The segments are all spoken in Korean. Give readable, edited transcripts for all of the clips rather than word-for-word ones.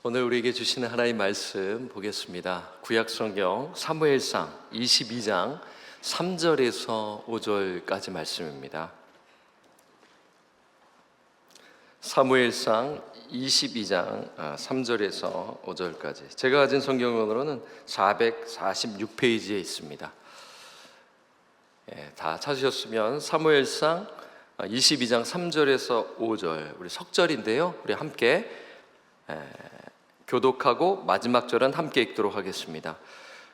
오늘 우리에게 주시는 하나님의 말씀 보겠습니다. 구약성경 사무엘상 22장 3절에서 5절까지 말씀입니다. 사무엘상 22장 3절에서 5절까지 제가 가진 성경으로는 446페이지에 있습니다. 다 찾으셨으면 사무엘상 22장 3절에서 5절 우리 석절인데요. 우리 함께 교독하고 마지막 절은 함께 읽도록 하겠습니다.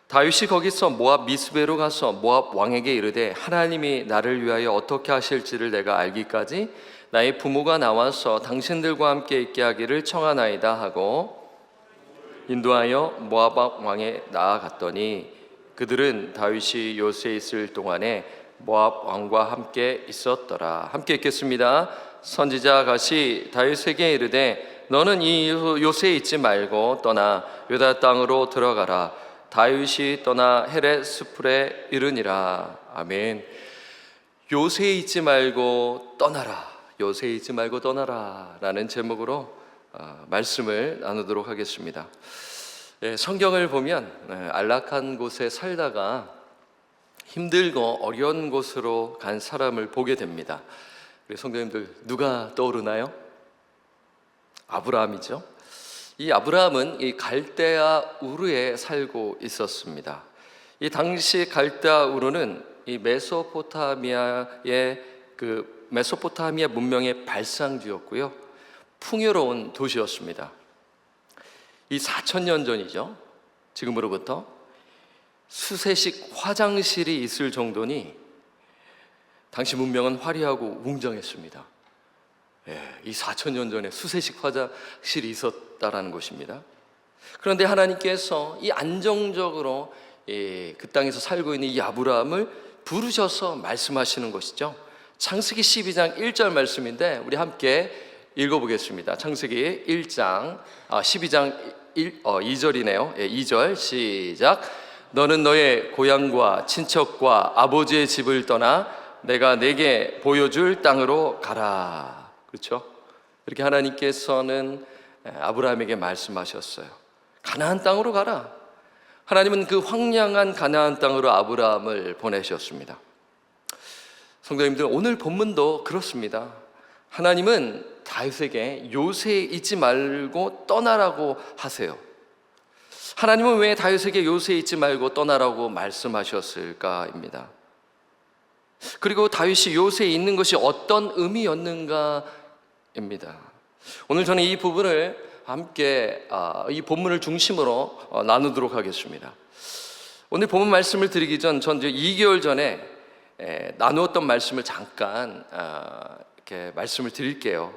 다윗이 거기서 모압 미스베로 가서 모압 왕에게 이르되 하나님이 나를 위하여 어떻게 하실지를 내가 알기까지 나의 부모가 나와서 당신들과 함께 있게 하기를 청하나이다 하고 인도하여 모압 왕에 나아갔더니 그들은 다윗이 요새에 있을 동안에 모압 왕과 함께 있었더라. 함께 읽겠습니다. 선지자 갓이 다윗에게 이르되 너는 이 요새에 있지 말고 떠나 유다 땅으로 들어가라. 다윗이 떠나 헤렛스풀에 이르니라. 아멘. 요새에 있지 말고 떠나라. 요새에 있지 말고 떠나라 라는 제목으로 말씀을 나누도록 하겠습니다. 성경을 보면 안락한 곳에 살다가 힘들고 어려운 곳으로 간 사람을 보게 됩니다. 우리 성도님들 누가 떠오르나요? 아브라함이죠. 이 아브라함은 이 갈대아 우르에 살고 있었습니다. 이 당시 갈대아 우르는 이 메소포타미아의 메소포타미아 문명의 발상지였고요, 풍요로운 도시였습니다. 이 4,000년 전이죠. 지금으로부터 수세식 화장실이 있을 정도니 당시 문명은 화려하고 웅장했습니다. 이 4,000년 전에 수세식 화장실이 있었다라는 것입니다. 그런데 하나님께서 이 안정적으로 그 땅에서 살고 있는 이 아브라함을 부르셔서 말씀하시는 것이죠. 창세기 12장 1절 말씀인데 우리 함께 읽어보겠습니다. 창세기 1장 12장 2절이네요. 2절 시작. 너는 너의 고향과 친척과 아버지의 집을 떠나 내가 내게 보여줄 땅으로 가라. 그렇죠? 이렇게 하나님께서는 아브라함에게 말씀하셨어요. 가나안 땅으로 가라. 하나님은 그 황량한 가나안 땅으로 아브라함을 보내셨습니다. 성도님들, 오늘 본문도 그렇습니다. 하나님은 다윗에게 요새에 있지 말고 떠나라고 하세요. 하나님은 왜 다윗에게 요새에 있지 말고 떠나라고 말씀하셨을까입니다. 그리고 다윗이 요새에 있는 것이 어떤 의미였는가입니다. 오늘 저는 이 부분을 함께 이 본문을 중심으로 나누도록 하겠습니다. 오늘 본문 말씀을 드리기 전 2개월 전에 나누었던 말씀을 잠깐 이렇게 말씀을 드릴게요.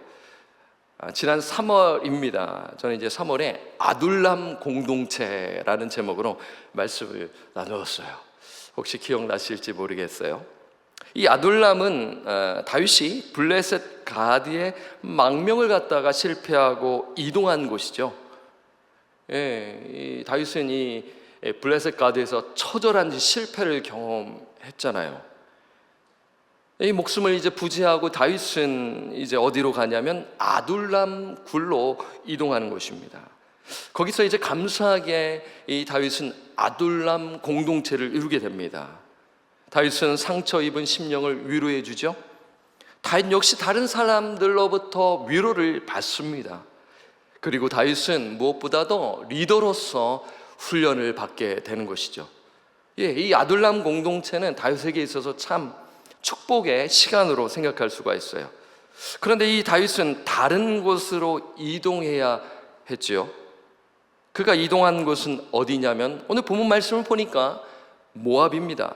지난 3월입니다. 저는 이제 3월에 아둘람 공동체라는 제목으로 말씀을 나누었어요. 혹시 기억나실지 모르겠어요. 이 아둘람은 다윗이 블레셋 가드의 망명을 갖다가 실패하고 이동한 곳이죠. 이 다윗은 이 블레셋 가드에서 처절한 실패를 경험했잖아요. 이 목숨을 이제 부지하고 다윗은 이제 어디로 가냐면 아둘람 굴로 이동하는 것입니다. 거기서 이제 감사하게 이 다윗은 아둘람 공동체를 이루게 됩니다. 다윗은 상처 입은 심령을 위로해 주죠. 다윗 역시 다른 사람들로부터 위로를 받습니다. 그리고 다윗은 무엇보다도 리더로서 훈련을 받게 되는 것이죠. 이 아둘람 공동체는 다윗에게 있어서 참 축복의 시간으로 생각할 수가 있어요. 그런데 이 다윗은 다른 곳으로 이동해야 했지요. 그가 이동한 곳은 어디냐면 오늘 본문 말씀을 보니까 모압입니다.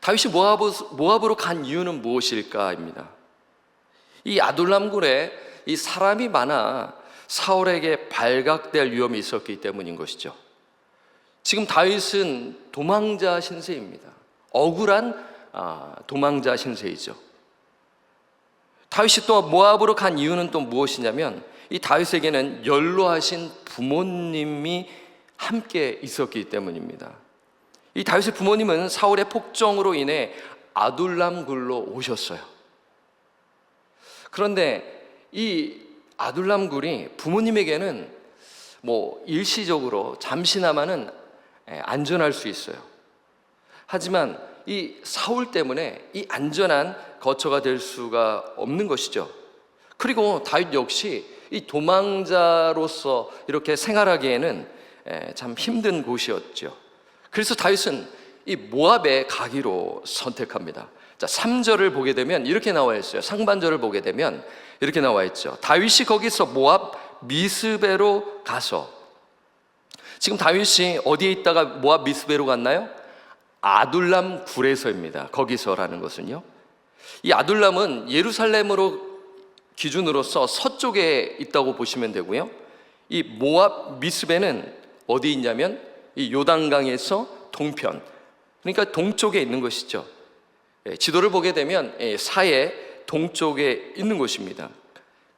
다윗이 모압으로 간 이유는 무엇일까입니다. 이 아둘람 굴에 이 사람이 많아 사울에게 발각될 위험이 있었기 때문인 것이죠. 지금 다윗은 도망자 신세입니다. 억울한 도망자 신세이죠. 다윗이 또 모압으로 간 이유는 또 무엇이냐면 이 다윗에게는 연로하신 부모님이 함께 있었기 때문입니다. 이 다윗의 부모님은 사울의 폭정으로 인해 아둘람 굴로 오셨어요. 그런데 이 아둘람 굴이 부모님에게는 일시적으로 잠시나마는 안전할 수 있어요. 하지만 이 사울 때문에 이 안전한 거처가 될 수가 없는 것이죠. 그리고 다윗 역시 이 도망자로서 이렇게 생활하기에는 참 힘든 곳이었죠. 그래서 다윗은 이 모압에 가기로 선택합니다. 자, 3절을 보게 되면 이렇게 나와 있어요. 상반절을 보게 되면 이렇게 나와 있죠. 다윗이 거기서 모압 미스베로 가서, 지금 다윗이 어디에 있다가 모압 미스베로 갔나요? 아둘람 굴에서입니다. 거기서라는 것은요, 이 아둘람은 예루살렘으로 기준으로서 서쪽에 있다고 보시면 되고요, 이 모압 미스베는 어디 있냐면 이 요단강에서 동편, 그러니까 동쪽에 있는 것이죠. 지도를 보게 되면 사해 동쪽에 있는 곳입니다.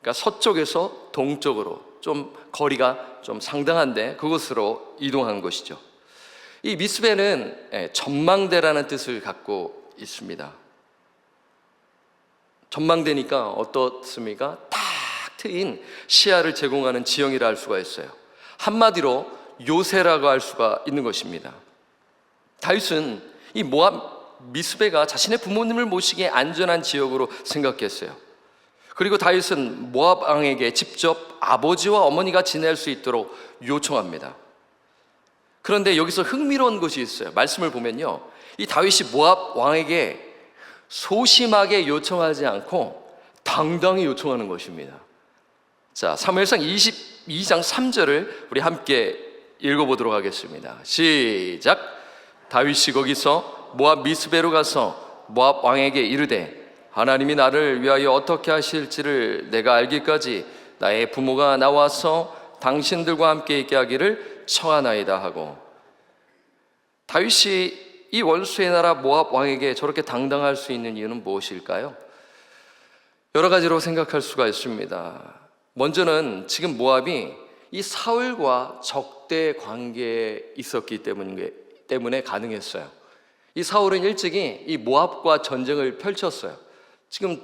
그러니까 서쪽에서 동쪽으로 좀 거리가 좀 상당한데 그곳으로 이동한 것이죠. 이 미스베는 전망대라는 뜻을 갖고 있습니다. 전망대니까 어떻습니까? 탁 트인 시야를 제공하는 지형이라 할 수가 있어요. 한마디로 요새라고 할 수가 있는 것입니다. 다윗은 이 모압 미스베가 자신의 부모님을 모시기에 안전한 지역으로 생각했어요. 그리고 다윗은 모압 왕에게 직접 아버지와 어머니가 지낼 수 있도록 요청합니다. 그런데 여기서 흥미로운 것이 있어요. 말씀을 보면요, 이 다윗이 모압 왕에게 소심하게 요청하지 않고 당당히 요청하는 것입니다. 자, 사무엘상 22장 3절을 우리 함께 읽어보도록 하겠습니다. 시작. 다윗이 거기서 모압 미스베로 가서 모압 왕에게 이르되 하나님이 나를 위하여 어떻게 하실지를 내가 알기까지 나의 부모가 나와서 당신들과 함께 있게 하기를 청하나이다 하고, 다윗이 이 원수의 나라 모압 왕에게 저렇게 당당할 수 있는 이유는 무엇일까요? 여러 가지로 생각할 수가 있습니다. 먼저는 지금 모압이 이 사울과 적대 관계에 있었기 때문에 가능했어요. 이 사울은 일찍이 이 모압과 전쟁을 펼쳤어요. 지금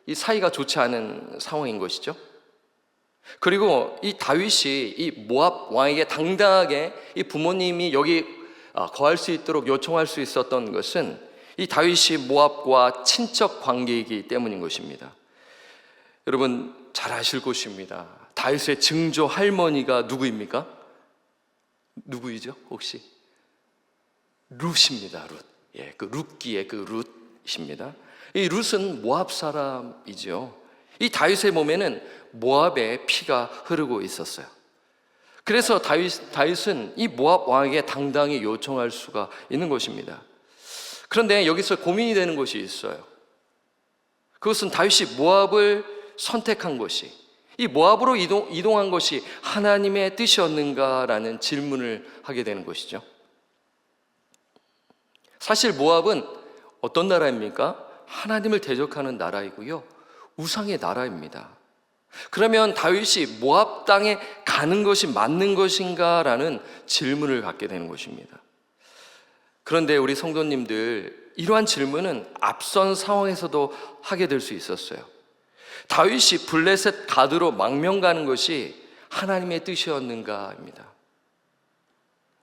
이 사이가 좋지 않은 상황인 것이죠. 그리고 이 다윗이 이 모압 왕에게 당당하게 이 부모님이 여기 거할 수 있도록 요청할 수 있었던 것은 이 다윗이 모압과 친척 관계이기 때문인 것입니다. 여러분 잘 아실 것입니다. 다윗의 증조 할머니가 누구입니까? 누구이죠? 혹시? 룻입니다. 룻. 그 룻기의 그 룻입니다. 이 룻은 모압 사람이죠. 이 다윗의 몸에는 모압의 피가 흐르고 있었어요. 그래서 다윗은 이 모압 왕에게 당당히 요청할 수가 있는 것입니다. 그런데 여기서 고민이 되는 것이 있어요. 그것은 다윗이 모압을 선택한 것이, 이 모압으로 이동한 것이 하나님의 뜻이었는가라는 질문을 하게 되는 것이죠. 사실 모압은 어떤 나라입니까? 하나님을 대적하는 나라이고요, 우상의 나라입니다. 그러면 다윗이 모압 땅에 가는 것이 맞는 것인가라는 질문을 갖게 되는 것입니다. 그런데 우리 성도님들, 이러한 질문은 앞선 상황에서도 하게 될 수 있었어요. 다윗이 블레셋 가드로 망명 가는 것이 하나님의 뜻이었는가입니다.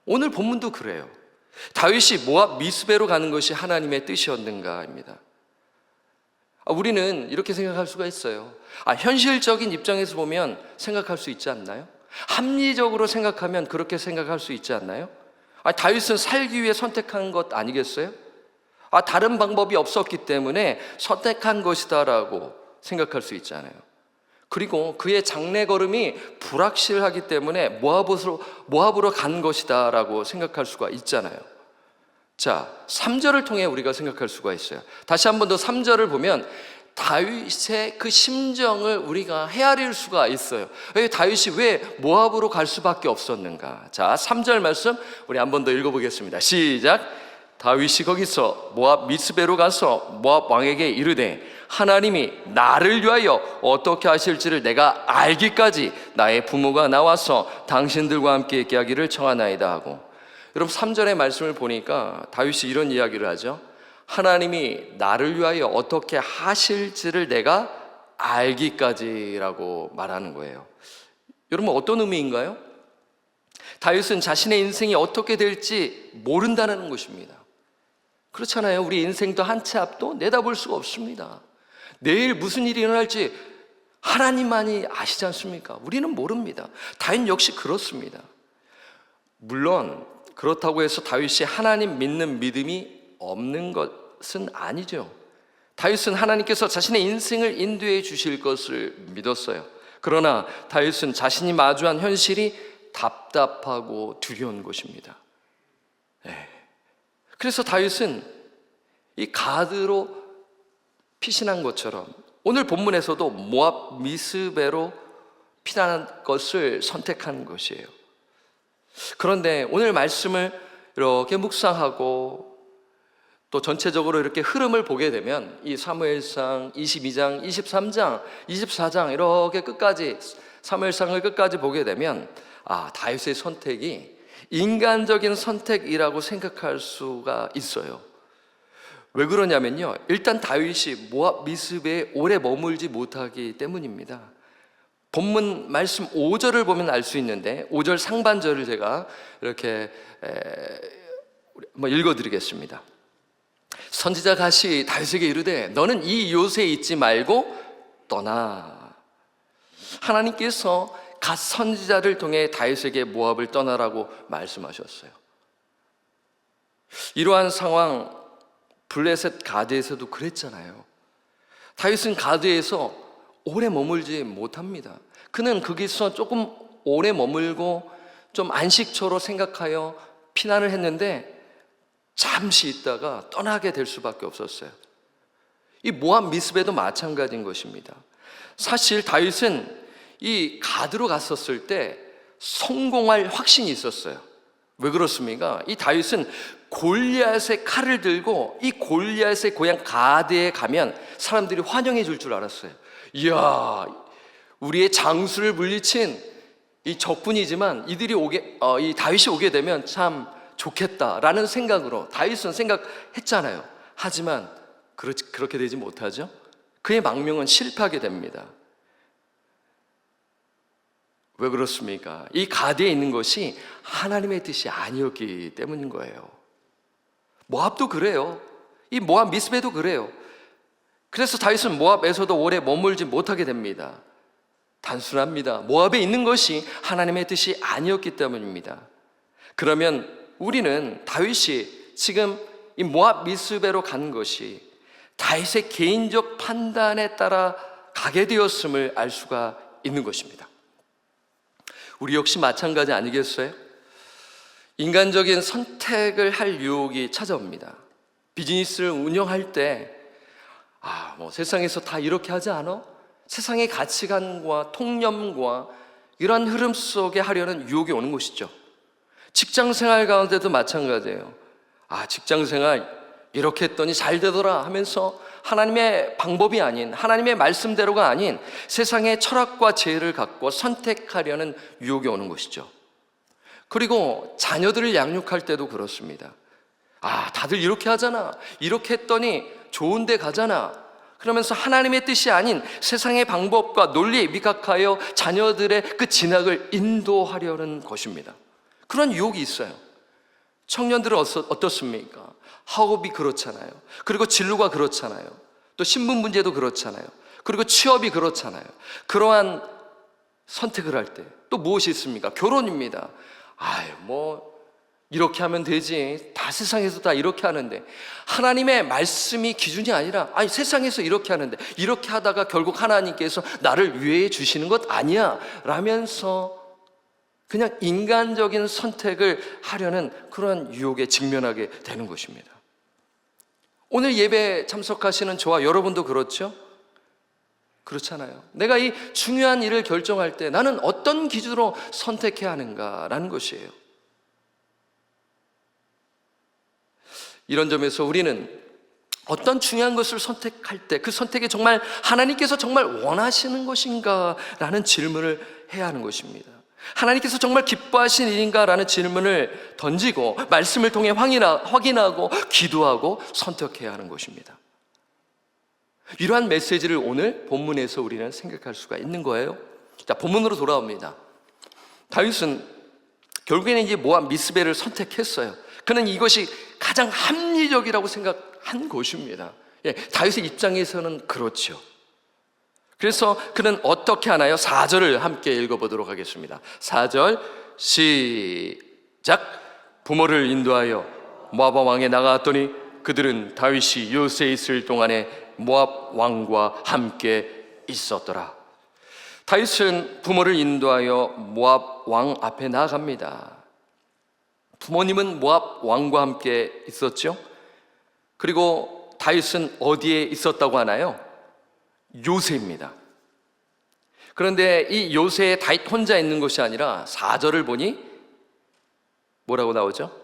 오늘 본문도 그래요. 다윗이 모압 미스베로 가는 것이 하나님의 뜻이었는가입니다. 우리는 이렇게 생각할 수가 있어요. 현실적인 입장에서 보면 생각할 수 있지 않나요? 합리적으로 생각하면 그렇게 생각할 수 있지 않나요? 다윗은 살기 위해 선택한 것 아니겠어요? 다른 방법이 없었기 때문에 선택한 것이다라고 생각할 수 있잖아요. 그리고 그의 장래 걸음이 불확실하기 때문에 모압으로 간 것이다라고 생각할 수가 있잖아요. 자, 3절을 통해 우리가 생각할 수가 있어요. 다시 한 번 더 3절을 보면 다윗의 그 심정을 우리가 헤아릴 수가 있어요. 다윗이 왜 모압으로 갈 수밖에 없었는가? 자, 3절 말씀 우리 한 번 더 읽어보겠습니다. 시작. 다윗이 거기서 모압 미스베로 가서 모압 왕에게 이르되 하나님이 나를 위하여 어떻게 하실지를 내가 알기까지 나의 부모가 나와서 당신들과 함께 있게 하기를 청하나이다 하고, 여러분 3절의 말씀을 보니까 다윗이 이런 이야기를 하죠. 하나님이 나를 위하여 어떻게 하실지를 내가 알기까지라고 말하는 거예요. 여러분 어떤 의미인가요? 다윗은 자신의 인생이 어떻게 될지 모른다는 것입니다. 그렇잖아요. 우리 인생도 한 치 앞도 내다볼 수가 없습니다. 내일 무슨 일이 일어날지 하나님만이 아시지 않습니까? 우리는 모릅니다. 다윗 역시 그렇습니다. 물론 그렇다고 해서 다윗이 하나님 믿는 믿음이 없는 것은 아니죠. 다윗은 하나님께서 자신의 인생을 인도해 주실 것을 믿었어요. 그러나 다윗은 자신이 마주한 현실이 답답하고 두려운 것입니다. 그래서 다윗은 이 가드로 피신한 것처럼 오늘 본문에서도 모압 미스베로 피난한 것을 선택한 것이에요. 그런데 오늘 말씀을 이렇게 묵상하고 또 전체적으로 이렇게 흐름을 보게 되면 이 사무엘상 22장, 23장, 24장 이렇게 끝까지 사무엘상을 끝까지 보게 되면 다윗의 선택이 인간적인 선택이라고 생각할 수가 있어요. 왜 그러냐면요, 일단 다윗이 모압 미스베에 오래 머물지 못하기 때문입니다. 본문 말씀 5절을 보면 알 수 있는데 5절 상반절을 제가 이렇게 읽어드리겠습니다. 선지자 갓이 다윗에게 이르되 너는 이 요새에 있지 말고 떠나. 하나님께서 갓 선지자를 통해 다윗에게 모압을 떠나라고 말씀하셨어요. 이러한 상황 블레셋 가드에서도 그랬잖아요. 다윗은 가드에서 오래 머물지 못합니다. 그는 거기서 조금 오래 머물고 좀 안식처로 생각하여 피난을 했는데 잠시 있다가 떠나게 될 수밖에 없었어요. 이 모압 미스베도 마찬가지인 것입니다. 사실 다윗은 이 가드로 갔었을 때 성공할 확신이 있었어요. 왜 그렇습니까? 이 다윗은 골리앗의 칼을 들고 이 골리앗의 고향 가드에 가면 사람들이 환영해 줄 줄 알았어요. 이야, 우리의 장수를 물리친 이 적군이지만 이 다윗이 오게 되면 참 좋겠다라는 생각으로 다윗은 생각했잖아요. 하지만 그렇게 되지 못하죠. 그의 망명은 실패하게 됩니다. 왜 그렇습니까? 이 가드에 있는 것이 하나님의 뜻이 아니었기 때문인 거예요. 모압도 그래요. 이 모압 미스베도 그래요. 그래서 다윗은 모압에서도 오래 머물지 못하게 됩니다. 단순합니다. 모압에 있는 것이 하나님의 뜻이 아니었기 때문입니다. 그러면 우리는 다윗이 지금 이 모압 미스베로 간 것이 다윗의 개인적 판단에 따라 가게 되었음을 알 수가 있는 것입니다. 우리 역시 마찬가지 아니겠어요? 인간적인 선택을 할 유혹이 찾아옵니다. 비즈니스를 운영할 때 세상에서 다 이렇게 하지 않아? 세상의 가치관과 통념과 이러한 흐름 속에 하려는 유혹이 오는 것이죠. 직장생활 가운데도 마찬가지예요. 직장생활 이렇게 했더니 잘 되더라 하면서 하나님의 방법이 아닌, 하나님의 말씀대로가 아닌 세상의 철학과 지혜를 갖고 선택하려는 유혹이 오는 것이죠. 그리고 자녀들을 양육할 때도 그렇습니다. 다들 이렇게 하잖아, 이렇게 했더니 좋은 데 가잖아, 그러면서 하나님의 뜻이 아닌 세상의 방법과 논리에 미각하여 자녀들의 그 진학을 인도하려는 것입니다. 그런 유혹이 있어요. 청년들은 어떻습니까? 학업이 그렇잖아요. 그리고 진로가 그렇잖아요. 또 신분 문제도 그렇잖아요. 그리고 취업이 그렇잖아요. 그러한 선택을 할 때 또 무엇이 있습니까? 결혼입니다. 이렇게 하면 되지, 다 세상에서 다 이렇게 하는데, 하나님의 말씀이 기준이 아니라 세상에서 이렇게 하는데, 이렇게 하다가 결국 하나님께서 나를 유예해 주시는 것 아니야 라면서 그냥 인간적인 선택을 하려는 그런 유혹에 직면하게 되는 것입니다. 오늘 예배에 참석하시는 저와 여러분도 그렇죠? 그렇잖아요. 내가 이 중요한 일을 결정할 때 나는 어떤 기준으로 선택해야 하는가라는 것이에요. 이런 점에서 우리는 어떤 중요한 것을 선택할 때 그 선택이 정말 하나님께서 정말 원하시는 것인가라는 질문을 해야 하는 것입니다. 하나님께서 정말 기뻐하신 일인가라는 질문을 던지고 말씀을 통해 확인하고 기도하고 선택해야 하는 것입니다. 이러한 메시지를 오늘 본문에서 우리는 생각할 수가 있는 거예요. 자, 본문으로 돌아옵니다. 다윗은 결국에는 이제 모압 미스베를 선택했어요. 그는 이것이 가장 합리적이라고 생각한 곳입니다. 다윗의 입장에서는 그렇죠. 그래서 그는 어떻게 하나요? 4절을 함께 읽어보도록 하겠습니다. 4절 시작. 부모를 인도하여 모압 왕에 나가왔더니 그들은 다윗이 요새에 있을 동안에 모압 왕과 함께 있었더라. 다윗은 부모를 인도하여 모압 왕 앞에 나아갑니다. 부모님은 모압 왕과 함께 있었죠. 그리고 다윗은 어디에 있었다고 하나요? 요새입니다. 그런데 이 요새에 다윗 혼자 있는 것이 아니라 4절을 보니 뭐라고 나오죠?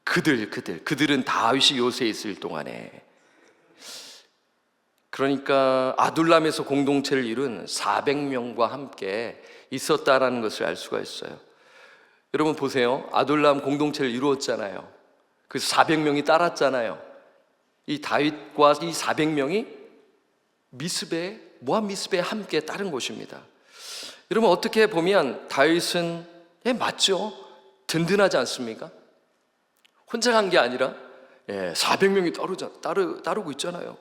그들은 다윗이 요새에 있을 동안에, 그러니까 아둘람에서 공동체를 이룬 400명과 함께 있었다라는 것을 알 수가 있어요. 여러분 보세요. 아둘람 공동체를 이루었잖아요. 그래서 400명이 따랐잖아요. 이 다윗과 이 400명이 모압 미스베에 함께 따른 곳입니다. 여러분 어떻게 보면 다윗은 맞죠? 든든하지 않습니까? 혼자 간 게 아니라 400명이 따르고 있잖아요.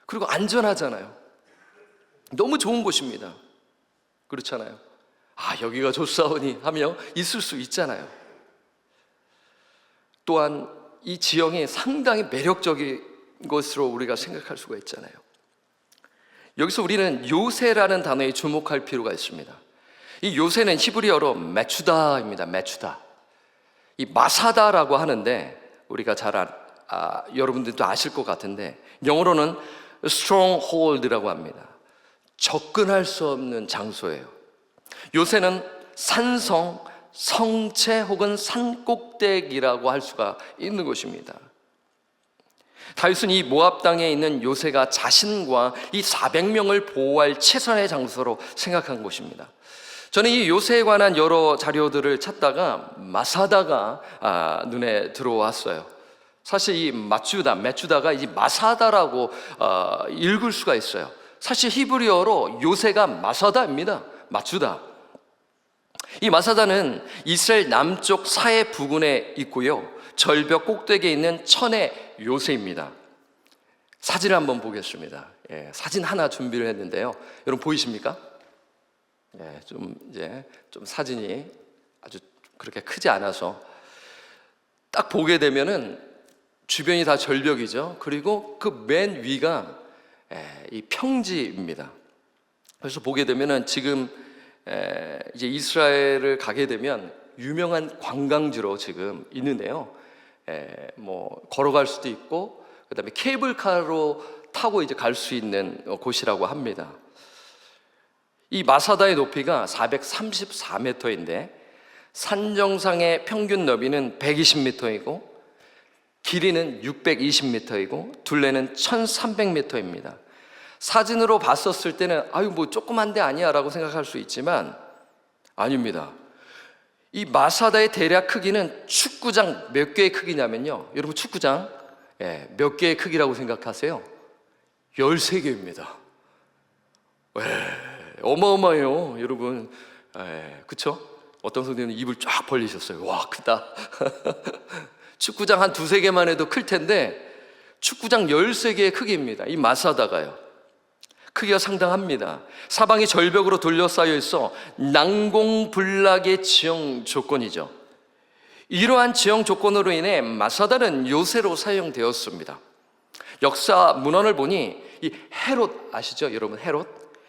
그리고 안전하잖아요. 너무 좋은 곳입니다. 그렇잖아요. 여기가 좋사오니 하며 있을 수 있잖아요. 또한 이 지형이 상당히 매력적인 것으로 우리가 생각할 수가 있잖아요. 여기서 우리는 요새라는 단어에 주목할 필요가 있습니다. 이 요새는 히브리어로 메추다입니다. 메추다. 이 마사다라고 하는데 우리가 여러분들도 아실 것 같은데 영어로는 stronghold라고 합니다. 접근할 수 없는 장소예요. 요새는 산성, 성체 혹은 산꼭대기라고 할 수가 있는 곳입니다. 다윗은 이 모압 땅에 있는 요새가 자신과 이 400명을 보호할 최선의 장소로 생각한 곳입니다. 저는 이 요새에 관한 여러 자료들을 찾다가 마사다가 눈에 들어왔어요. 사실 이 메추다가 이 마사다라고 읽을 수가 있어요. 사실 히브리어로 요새가 마사다입니다. 마추다. 이 마사다는 이스라엘 남쪽 사해 부근에 있고요, 절벽 꼭대기에 있는 천의 요새입니다. 사진을 한번 보겠습니다. 사진 하나 준비를 했는데요. 여러분 보이십니까? 좀 사진이 아주 그렇게 크지 않아서 딱 보게 되면은 주변이 다 절벽이죠. 그리고 그 맨 위가 이 평지입니다. 그래서 보게 되면은 지금 이제 이스라엘을 가게 되면 유명한 관광지로 지금 있는데요. 뭐 걸어갈 수도 있고, 그다음에 케이블카로 타고 이제 갈 수 있는 곳이라고 합니다. 이 마사다의 높이가 434m인데 산 정상의 평균 너비는 120m이고 길이는 620m이고 둘레는 1300m입니다. 사진으로 봤었을 때는 뭐 조그만 데 아니야 라고 생각할 수 있지만 아닙니다. 이 마사다의 대략 크기는 축구장 몇 개의 크기냐면요, 여러분 축구장 몇 개의 크기라고 생각하세요? 13개입니다. 어마어마해요, 여러분. 그쵸? 어떤 선생님은 입을 쫙 벌리셨어요. 와, 크다. 축구장 한 2-3개만 해도 클 텐데 축구장 13개의 크기입니다. 이 마사다가요. 크기가 상당합니다. 사방이 절벽으로 둘러싸여 있어 난공불락의 지형 조건이죠. 이러한 지형 조건으로 인해 마사다는 요새로 사용되었습니다. 역사 문헌을 보니 이 헤롯 아시죠, 여러분?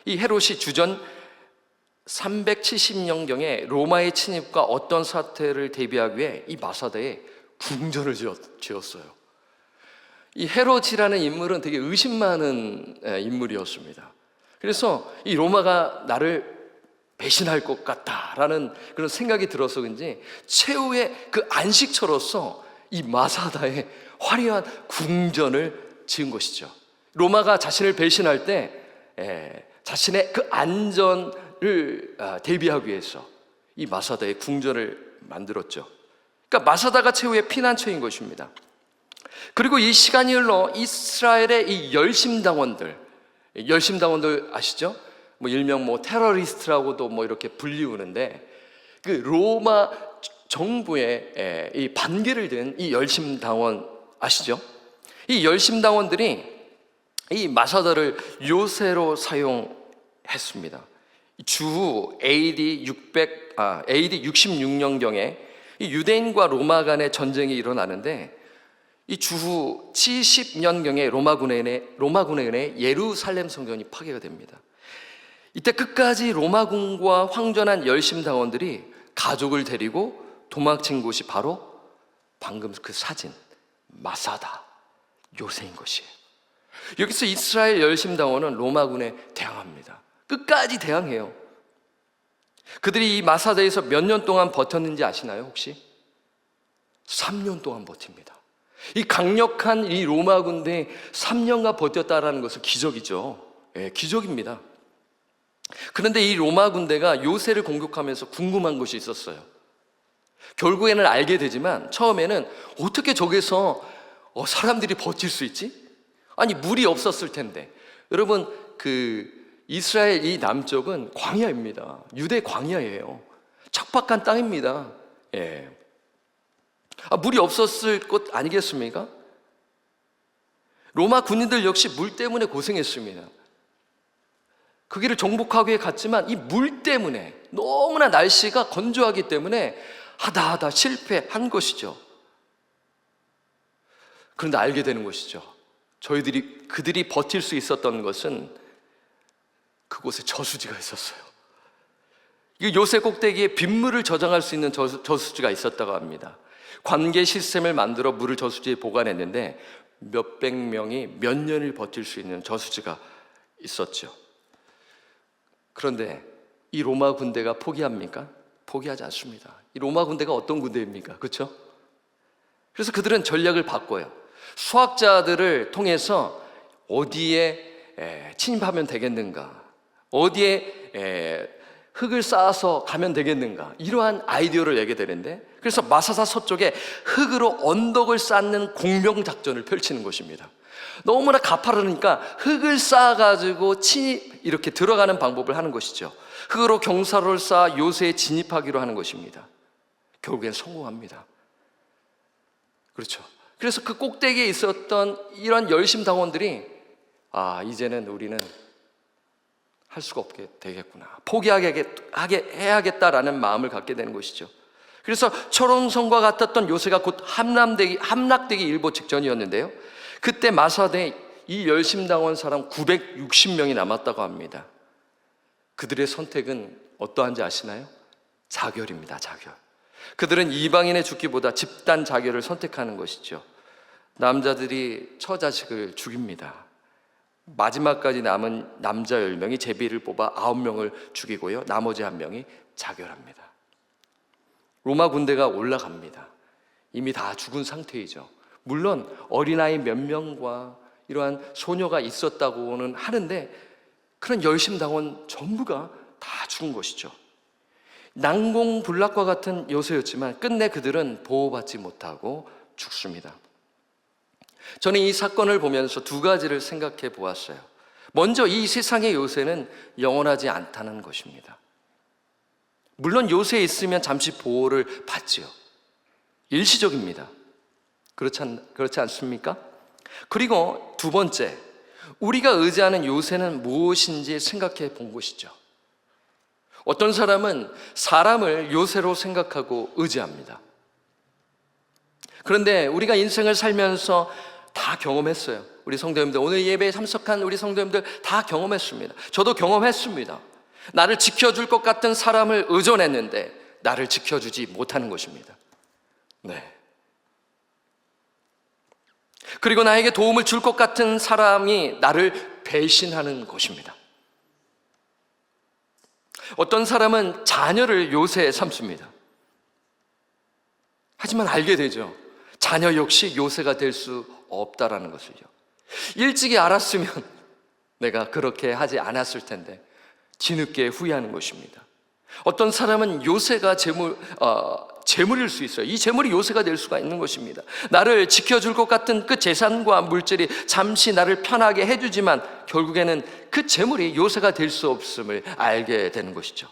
이 헤롯이 주전 370년경에 로마의 침입과 어떤 사태를 대비하기 위해 이 마사다에 궁전을 지었어요. 이 헤롯이라는 인물은 되게 의심 많은 인물이었습니다. 그래서 이 로마가 나를 배신할 것 같다라는 그런 생각이 들어서 그런지 최후의 그 안식처로서 이 마사다에 화려한 궁전을 지은 것이죠. 로마가 자신을 배신할 때 자신의 그 안전을 대비하기 위해서 이 마사다의 궁전을 만들었죠. 그러니까 마사다가 최후의 피난처인 것입니다. 그리고 이 시간이 흘러 이스라엘의 이 열심당원들 아시죠? 일명 테러리스트라고도 이렇게 불리우는데 그 로마 정부의 이 반기를 든 이 열심당원 아시죠? 이 열심당원들이 이 마사다를 요새로 사용했습니다. 주후 AD 66년경에 이 유대인과 로마 간의 전쟁이 일어나는데, 이 주후 70년경에 로마군에 의해 예루살렘 성전이 파괴가 됩니다. 이때 끝까지 로마군과 황전한 열심당원들이 가족을 데리고 도망친 곳이 바로 방금 그 사진 마사다 요새인 것이에요. 여기서 이스라엘 열심당원은 로마군에 대항합니다. 끝까지 대항해요. 그들이 이 마사다에서 몇 년 동안 버텼는지 아시나요 혹시? 3년 동안 버팁니다. 이 강력한 이 로마 군대에 3년간 버텼다라는 것은 기적이죠. 기적입니다. 그런데 이 로마 군대가 요새를 공격하면서 궁금한 것이 있었어요. 결국에는 알게 되지만 처음에는 어떻게 저기서 사람들이 버틸 수 있지? 아니 물이 없었을 텐데. 여러분 이스라엘 이 남쪽은 광야입니다. 유대 광야예요. 척박한 땅입니다. 물이 없었을 것 아니겠습니까? 로마 군인들 역시 물 때문에 고생했습니다. 그 길을 정복하기에 갔지만 이 물 때문에 너무나 날씨가 건조하기 때문에 하다 실패한 것이죠. 그런데 알게 되는 것이죠. 그들이 버틸 수 있었던 것은 그곳에 저수지가 있었어요. 이 요새 꼭대기에 빗물을 저장할 수 있는 저수지가 있었다고 합니다. 관계 시스템을 만들어 물을 저수지에 보관했는데 몇백 명이 몇 년을 버틸 수 있는 저수지가 있었죠. 그런데 이 로마 군대가 포기합니까? 포기하지 않습니다. 이 로마 군대가 어떤 군대입니까? 그렇죠? 그래서 그들은 전략을 바꿔요. 수학자들을 통해서 어디에 침입하면 되겠는가, 어디에 흙을 쌓아서 가면 되겠는가, 이러한 아이디어를 내게 되는데, 그래서 마사사 서쪽에 흙으로 언덕을 쌓는 공명작전을 펼치는 것입니다. 너무나 가파르니까 흙을 쌓아가지고 이렇게 들어가는 방법을 하는 것이죠. 흙으로 경사로를 쌓아 요새에 진입하기로 하는 것입니다. 결국엔 성공합니다. 그렇죠. 그래서 그 꼭대기에 있었던 이런 열심당원들이 이제는 우리는 할 수가 없게 되겠구나, 포기해야겠다라는 마음을 갖게 되는 것이죠. 그래서 철옹성과 같았던 요새가 곧 함락되기 일보 직전이었는데요, 그때 마사대에 이 열심당원 사람 960명이 남았다고 합니다. 그들의 선택은 어떠한지 아시나요? 자결입니다. 자결. 그들은 이방인의 죽기보다 집단 자결을 선택하는 것이죠. 남자들이 처자식을 죽입니다. 마지막까지 남은 남자 10명이 제비를 뽑아 9명을 죽이고요, 나머지 1명이 자결합니다. 로마 군대가 올라갑니다. 이미 다 죽은 상태이죠. 물론 어린아이 몇 명과 이러한 소녀가 있었다고는 하는데, 그런 열심당원 전부가 다 죽은 것이죠. 난공불락과 같은 요새였지만 끝내 그들은 보호받지 못하고 죽습니다. 저는 이 사건을 보면서 두 가지를 생각해 보았어요. 먼저 이 세상의 요새는 영원하지 않다는 것입니다. 물론 요새에 있으면 잠시 보호를 받지요. 일시적입니다. 그렇지 않습니까? 그리고 두 번째, 우리가 의지하는 요새는 무엇인지 생각해 본 것이죠. 어떤 사람은 사람을 요새로 생각하고 의지합니다. 그런데 우리가 인생을 살면서 다 경험했어요. 우리 성도님들, 오늘 예배에 참석한 우리 성도님들 다 경험했습니다. 저도 경험했습니다. 나를 지켜줄 것 같은 사람을 의존했는데 나를 지켜주지 못하는 것입니다. 그리고 나에게 도움을 줄 것 같은 사람이 나를 배신하는 것입니다. 어떤 사람은 자녀를 요새 삼습니다. 하지만 알게 되죠. 자녀 역시 요새가 될 수 없다라는 것을요. 일찍이 알았으면 내가 그렇게 하지 않았을 텐데 뒤늦게 후회하는 것입니다. 어떤 사람은 요새가 재물일 수 있어요. 이 재물이 요새가 될 수가 있는 것입니다. 나를 지켜줄 것 같은 그 재산과 물질이 잠시 나를 편하게 해주지만 결국에는 그 재물이 요새가 될 수 없음을 알게 되는 것이죠.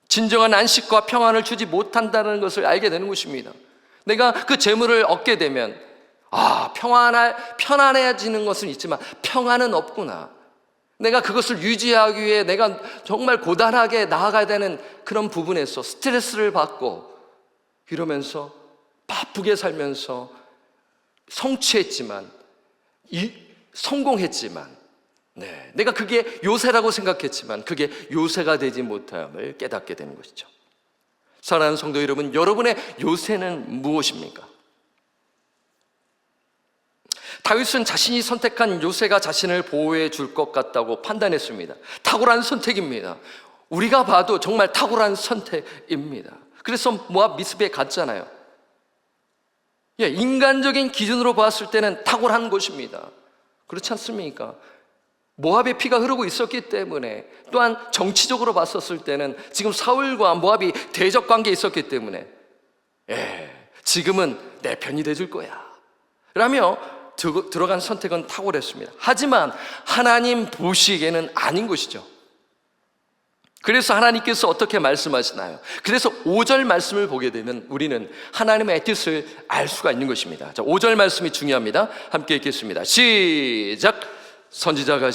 진정한 안식과 평안을 주지 못한다는 것을 알게 되는 것입니다. 내가 그 재물을 얻게 되면 편안해지는 것은 있지만 평안은 없구나. 내가 그것을 유지하기 위해 내가 정말 고단하게 나아가야 되는 그런 부분에서 스트레스를 받고 이러면서 바쁘게 살면서 성취했지만 성공했지만 내가 그게 요새라고 생각했지만 그게 요새가 되지 못함을 깨닫게 되는 것이죠. 사랑하는 성도 여러분, 여러분의 요새는 무엇입니까? 다윗은 자신이 선택한 요새가 자신을 보호해 줄 것 같다고 판단했습니다. 탁월한 선택입니다. 우리가 봐도 정말 탁월한 선택입니다. 그래서 모압 미스베에 갔잖아요. 인간적인 기준으로 봤을 때는 탁월한 것입니다. 그렇지 않습니까? 모압의 피가 흐르고 있었기 때문에, 또한 정치적으로 봤었을 때는 지금 사울과 모압이 대적 관계에 있었기 때문에 지금은 내 편이 돼줄 거야 라며 들어간 선택은 탁월했습니다. 하지만 하나님 보시기에는 아닌 것이죠. 그래서 하나님께서 어떻게 말씀하시나요? 그래서 5절 말씀을 보게 되면 우리는 하나님의 뜻을 알 수가 있는 것입니다. 자, 5절 말씀이 중요합니다. 함께 읽겠습니다. 시작. 선지자가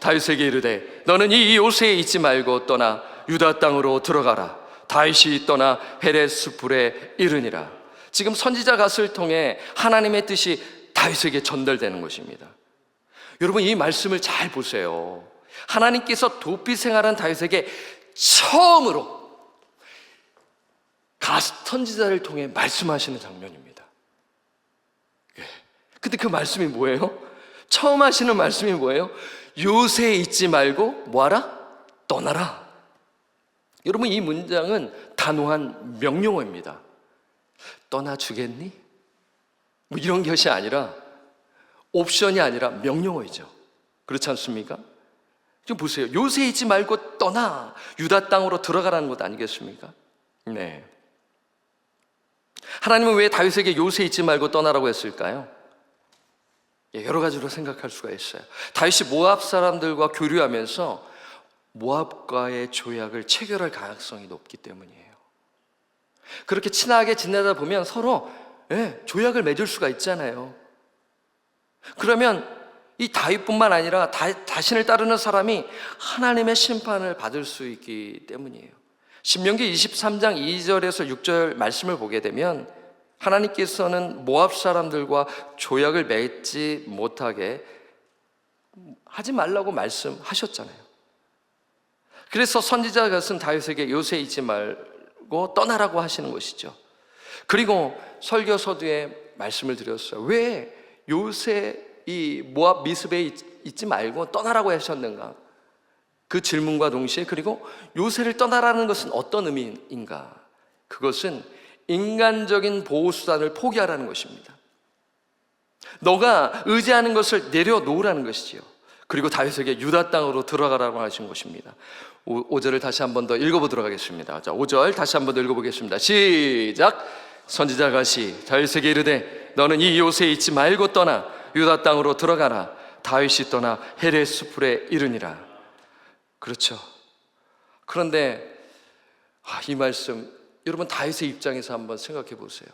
다윗에게 이르되 너는 이 요새에 있지 말고 떠나 유다 땅으로 들어가라. 다윗이 떠나 헤레스불에 이르니라. 지금 선지자 갓을 통해 하나님의 뜻이 다윗에게 전달되는 것입니다. 여러분, 이 말씀을 잘 보세요. 하나님께서 도피 생활한 다윗에게 처음으로 갓 선지자를 통해 말씀하시는 장면입니다. 근데 그 말씀이 뭐예요? 처음 하시는 말씀이 뭐예요? 요새에 있지 말고 뭐하라? 떠나라. 여러분, 이 문장은 단호한 명령어입니다. 떠나주겠니? 뭐 이런 것이 아니라, 옵션이 아니라 명령어이죠. 그렇지 않습니까? 좀 보세요. 요새에 있지 말고 떠나 유다 땅으로 들어가라는 것 아니겠습니까? 네. 하나님은 왜 다윗에게 요새에 있지 말고 떠나라고 했을까요? 여러 가지로 생각할 수가 있어요. 다윗이 모압 사람들과 교류하면서 모압과의 조약을 체결할 가능성이 높기 때문이에요. 그렇게 친하게 지내다 보면 서로 조약을 맺을 수가 있잖아요. 그러면 이 다윗뿐만 아니라 자신을 따르는 사람이 하나님의 심판을 받을 수 있기 때문이에요. 신명기 23장 2절에서 6절 말씀을 보게 되면 하나님께서는 모압 사람들과 조약을 맺지 못하게 하지 말라고 말씀하셨잖아요. 그래서 선지자 갓은 다윗에게 요새에 있지 말고 떠나라고 하시는 것이죠. 그리고 설교 서두에 말씀을 드렸어요. 왜 요새 이 모압 미스베에 있지 말고 떠나라고 하셨는가? 그 질문과 동시에 그리고 요새를 떠나라는 것은 어떤 의미인가? 그것은 인간적인 보호수단을 포기하라는 것입니다. 너가 의지하는 것을 내려놓으라는 것이지요. 그리고 다윗에게 유다 땅으로 들어가라고 하신 것입니다. 5절을 다시 한 번 더 읽어보도록 하겠습니다. 자, 5절 다시 한 번 더 읽어보겠습니다. 시작. 선지자가 다윗에게 이르되 너는 이 요새에 있지 말고 떠나 유다 땅으로 들어가라. 다윗이 떠나 헤레스풀에 이르니라. 그렇죠. 그런데 이 말씀 여러분 다윗의 입장에서 한번 생각해 보세요.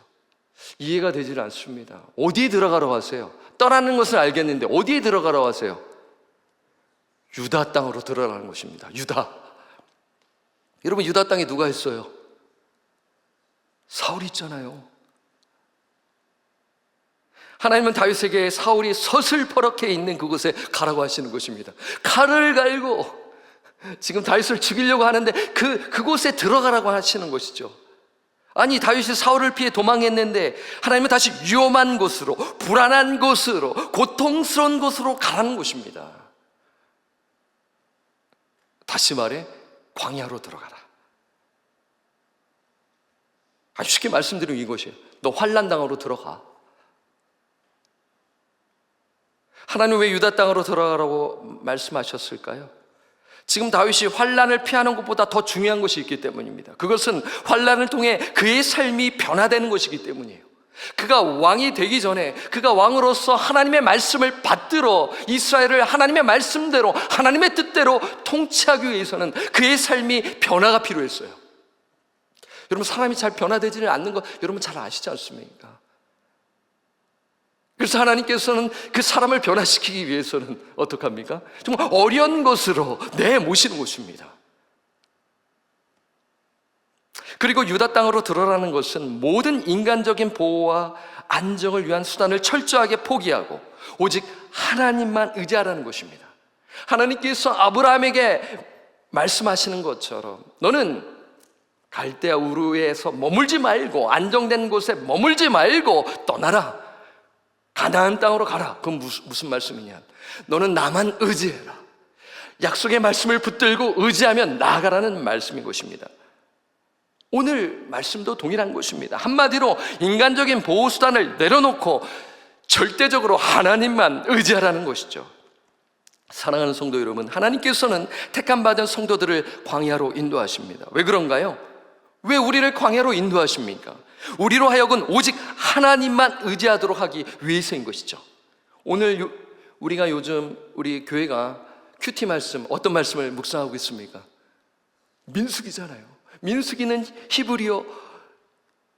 이해가 되질 않습니다. 어디에 들어가라고 하세요? 떠나는 것을 알겠는데 어디에 들어가라고 하세요? 유다 땅으로 들어가는 것입니다. 유다. 여러분, 유다 땅에 누가 있어요? 사울이 있잖아요. 하나님은 다윗에게 사울이 서슬퍼렇게 있는 그곳에 가라고 하시는 것입니다. 칼을 갈고 지금 다윗을 죽이려고 하는데 그곳에 들어가라고 하시는 것이죠. 아니, 다윗이 사울을 피해 도망했는데 하나님은 다시 위험한 곳으로, 불안한 곳으로, 고통스러운 곳으로 가라는 것입니다. 다시 말해 광야로 들어가라. 아주 쉽게 말씀드리면 이것이에요. 너 환난 땅으로 들어가. 하나님 왜 유다 땅으로 들어가라고 말씀하셨을까요? 지금 다윗이 환난을 피하는 것보다 더 중요한 것이 있기 때문입니다. 그것은 환난을 통해 그의 삶이 변화되는 것이기 때문이에요. 그가 왕이 되기 전에 그가 왕으로서 하나님의 말씀을 받들어 이스라엘을 하나님의 말씀대로 하나님의 뜻대로 통치하기 위해서는 그의 삶이 변화가 필요했어요. 여러분, 사람이 잘 변화되지는 않는 거 여러분 잘 아시지 않습니까? 그래서 하나님께서는 그 사람을 변화시키기 위해서는 어떻게 합니까? 정말 어려운 것으로 내모시는 것입니다. 그리고 유다 땅으로 들어가는 것은 모든 인간적인 보호와 안정을 위한 수단을 철저하게 포기하고 오직 하나님만 의지하라는 것입니다. 하나님께서 아브라함에게 말씀하시는 것처럼 너는 갈대아 우르에서 머물지 말고, 안정된 곳에 머물지 말고 떠나라. 가나안 땅으로 가라. 그건 무슨 말씀이냐? 너는 나만 의지해라. 약속의 말씀을 붙들고 의지하면 나아가라는 말씀인 것입니다. 오늘 말씀도 동일한 것입니다. 한마디로 인간적인 보호수단을 내려놓고 절대적으로 하나님만 의지하라는 것이죠. 사랑하는 성도 여러분, 하나님께서는 택함 받은 성도들을 광야로 인도하십니다. 왜 그런가요? 왜 우리를 광야로 인도하십니까? 우리로 하여금 오직 하나님만 의지하도록 하기 위해서인 것이죠. 오늘 우리가 요즘 우리 교회가 큐티 말씀, 어떤 말씀을 묵상하고 있습니까? 민수기잖아요. 민수기는 히브리어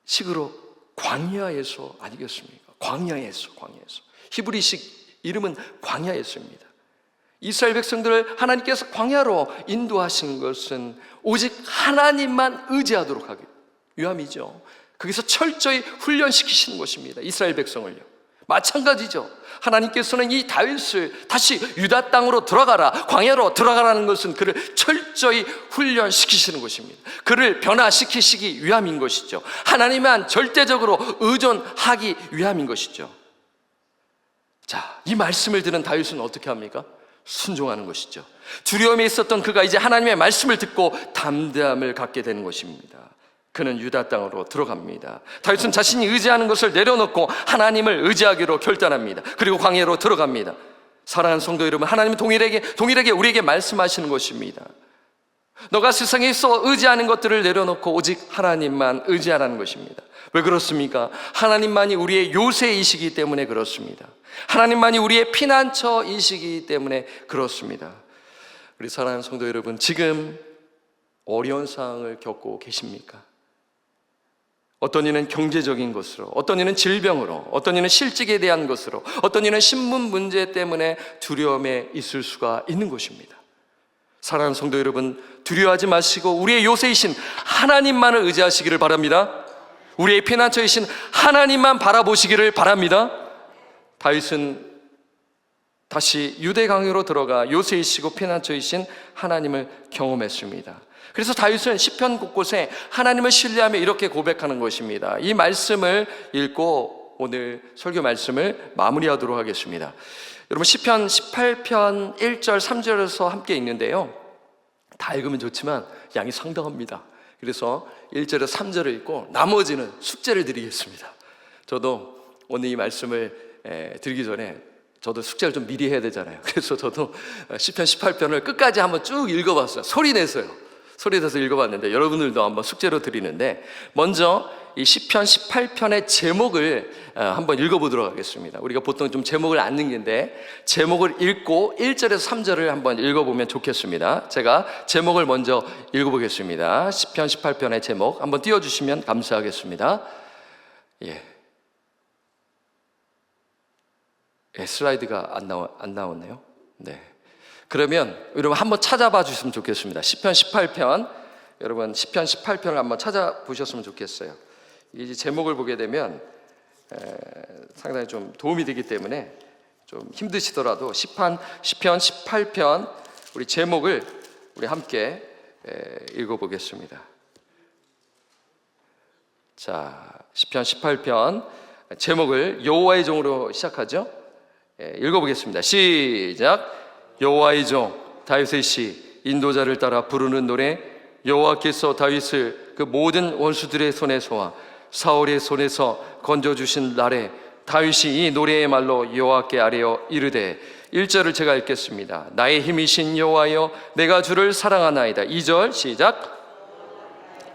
식으로 광야에서 아니겠습니까? 광야에서. 히브리식 이름은 광야에서입니다. 이스라엘 백성들을 하나님께서 광야로 인도하신 것은 오직 하나님만 의지하도록 하기 위함이죠. 거기서 철저히 훈련시키시는 것입니다. 이스라엘 백성을요. 마찬가지죠. 하나님께서는 이 다윗을 다시 유다 땅으로 들어가라, 광야로 들어가라는 것은 그를 철저히 훈련시키시는 것입니다. 그를 변화시키시기 위함인 것이죠. 하나님만 절대적으로 의존하기 위함인 것이죠. 자, 이 말씀을 들은 다윗은 어떻게 합니까? 순종하는 것이죠. 두려움에 있었던 그가 이제 하나님의 말씀을 듣고 담대함을 갖게 되는 것입니다. 그는 유다 땅으로 들어갑니다. 다윗은 자신이 의지하는 것을 내려놓고 하나님을 의지하기로 결단합니다. 그리고 광야로 들어갑니다. 사랑하는 성도 여러분, 하나님은 동일하게 우리에게 말씀하시는 것입니다. 너가 세상에 있어 의지하는 것들을 내려놓고 오직 하나님만 의지하라는 것입니다. 왜 그렇습니까? 하나님만이 우리의 요새이시기 때문에 그렇습니다. 하나님만이 우리의 피난처이시기 때문에 그렇습니다. 우리 사랑하는 성도 여러분, 지금 어려운 상황을 겪고 계십니까? 어떤 이는 경제적인 것으로, 어떤 이는 질병으로, 어떤 이는 실직에 대한 것으로, 어떤 이는 신분 문제 때문에 두려움에 있을 수가 있는 것입니다. 사랑하는 성도 여러분, 두려워하지 마시고 우리의 요새이신 하나님만을 의지하시기를 바랍니다. 우리의 피난처이신 하나님만 바라보시기를 바랍니다. 다윗은 다시 유대 강으로 들어가 요새이시고 피난처이신 하나님을 경험했습니다. 그래서 다윗은 시편 곳곳에 하나님을 신뢰하며 이렇게 고백하는 것입니다. 이 말씀을 읽고 오늘 설교 말씀을 마무리하도록 하겠습니다. 여러분, 시편 18편 1절 3절에서 함께 읽는데요, 다 읽으면 좋지만 양이 상당합니다. 그래서 1절에서 3절을 읽고 나머지는 숙제를 드리겠습니다. 저도 오늘 이 말씀을 드리기 전에 저도 숙제를 좀 미리 해야 되잖아요. 그래서 저도 시편 18편을 끝까지 한번 쭉 읽어봤어요. 소리 내서 읽어봤는데 여러분들도 한번 숙제로 드리는데, 먼저 이 시편 18편의 제목을 한번 읽어보도록 하겠습니다. 우리가 보통 좀 제목을 안 읽는데 제목을 읽고 1절에서 3절을 한번 읽어보면 좋겠습니다. 제가 제목을 먼저 읽어보겠습니다. 시편 18편의 제목 한번 띄워주시면 감사하겠습니다. 슬라이드가 안 나오네요. 네. 그러면 여러분 한번 찾아봐 주시면 좋겠습니다. 시편 18편, 여러분 시편 18편을 한번 찾아보셨으면 좋겠어요. 이 제목을 보게 되면 상당히 좀 도움이 되기 때문에 좀 힘드시더라도 시편 18편 우리 제목을 우리 함께 읽어보겠습니다. 자, 시편 18편 제목을 여호와의 종으로 시작하죠. 읽어보겠습니다. 시작. 여호와의 종 다윗의 시, 인도자를 따라 부르는 노래. 여호와께서 다윗을 그 모든 원수들의 손에서와 사울의 손에서 건져주신 날에 다윗이 이 노래의 말로 여호와께 아뢰어 이르되, 1절을 제가 읽겠습니다. 나의 힘이신 여호와여, 내가 주를 사랑하나이다. 2절 시작.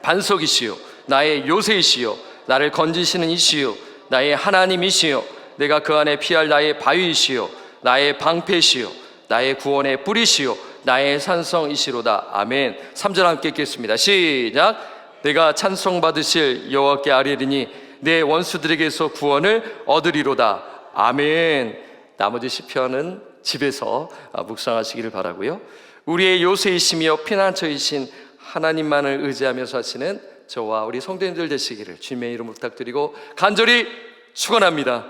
반석이시요 나의 요새이시요 나를 건지시는 이시요 나의 하나님이시요 내가 그 안에 피할 나의 바위이시요 나의 방패시요 나의 구원의 뿌리시요 나의 산성이시로다. 아멘. 3절 함께 읽겠습니다. 시작. 내가 찬송받으실 여호와께 아뢰리니 내 원수들에게서 구원을 얻으리로다. 아멘. 나머지 시편은 집에서 묵상하시기를 바라고요. 우리의 요새이시며 피난처이신 하나님만을 의지하며 사시는 저와 우리 성도님들 되시기를 주님의 이름으로 부탁드리고 간절히 축원합니다.